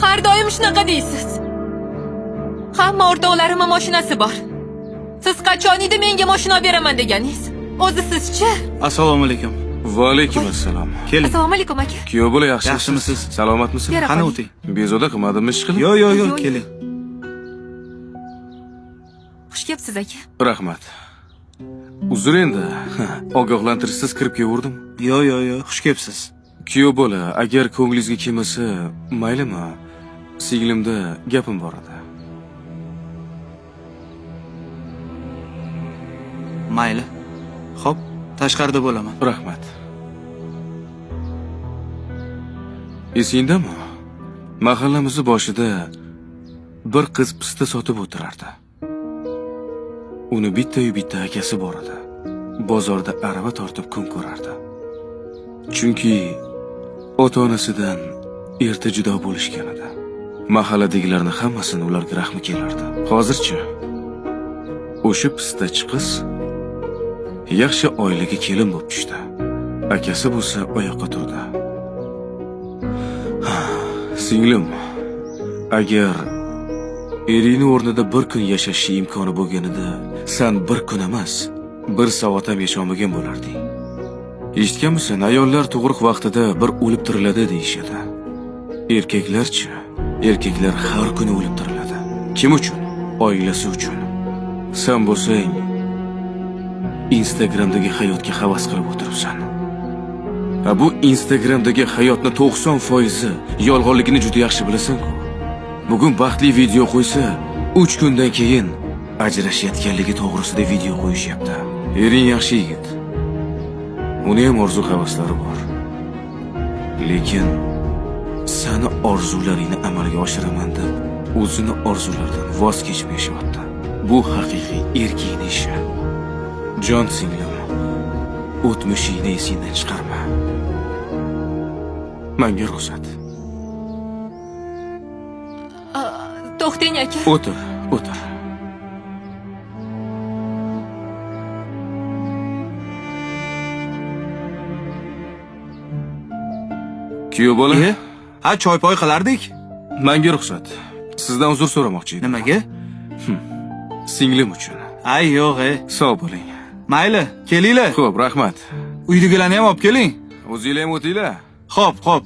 Har doim shunaqa deysiz. Hamma o'rtoqlarimning mashinasi bor. Siz qachon edi menga mashina beraman deganingiz? O'zi sizchi? Assalomu alaykum. Va alaykum assalom. Keling. Assalomu alaykum aka. Kuyov bola yaxshimisiz? Yaxshimisiz? Salomatmisiz? Qani o'ting. Bezovta qilmadimmi ish qilib? Yo'q, keling. Xush kelibsiz aka. Rahmat. Uzr endi. Ogohlantirishsiz kirib kelgandim. Yo'q, xush kelibsiz. Kuyov bola, agar ko'nglingizga kelmasa, maylimi? Singlimda gapim bor edi. Mayli. Xo'p, tashqarida bo'laman. Rahmat. Esingdami? Mahallamiz boshida bir qiz pista sotib o'tirardi. Uni bitta akasi bor edi. Bozorda arava tortib kun ko'rardi. Chunki ota-onasidan erta judo bo'lishgan edi. Mahalladagilarning hammasini ularga rahmi kelardi. Hozirchi o'sha pistachi qiz yaxshi oilaga kelin bo'lib tushdi. Akasi bo'lsa oyoqqa turdi. Singlim, agar ering o'rnida bir kun yashash imkoni bo'lganida, sen bir kun emas, bir soat ham yasholmagan bo'larding. Eshitganmisan, ayollar tug'ruq vaqtida bir o'lib tiriladi deyishadi. Erkaklarchi, erkaklar har kuni o'lib tiriladi. Kim uchun? Oilasi uchun. Sen bo'lsang Instagramdagi hayotga havas qilib o'tiribsan. Bu Instagramdagi hayotni 90% yolg'onligini juda yaxshi bilasan-ku. Bugun baxtli video qo'ysa, 3 kundan keyin ajrashayotganligi to'g'risida video qo'yishyapti. Ering yaxshi yigit. Uni ham orzu-havaslari bor. Lekin seni orzularingni amalga oshiraman deb o'zini orzularidan voz kechib yashayapti. Bu haqiqiy erkakning ishi. Jon singlim, o'tmishingni esingdan chiqarma. Menga ruxsat. To'xtang aka. O'tir. Kuyov bola? Ha, choy-poy qilardik. Menga ruxsat. Sizdan uzr so'ramoqchi edim. Nimaga? Singlim uchun. Ay, yo'q, Sog' bo'ling. Mayli, kelinglar. Xo'p, rahmat. Uydagilarni ham olib keling. O'zinglar ham o'tinglar. Xo'p.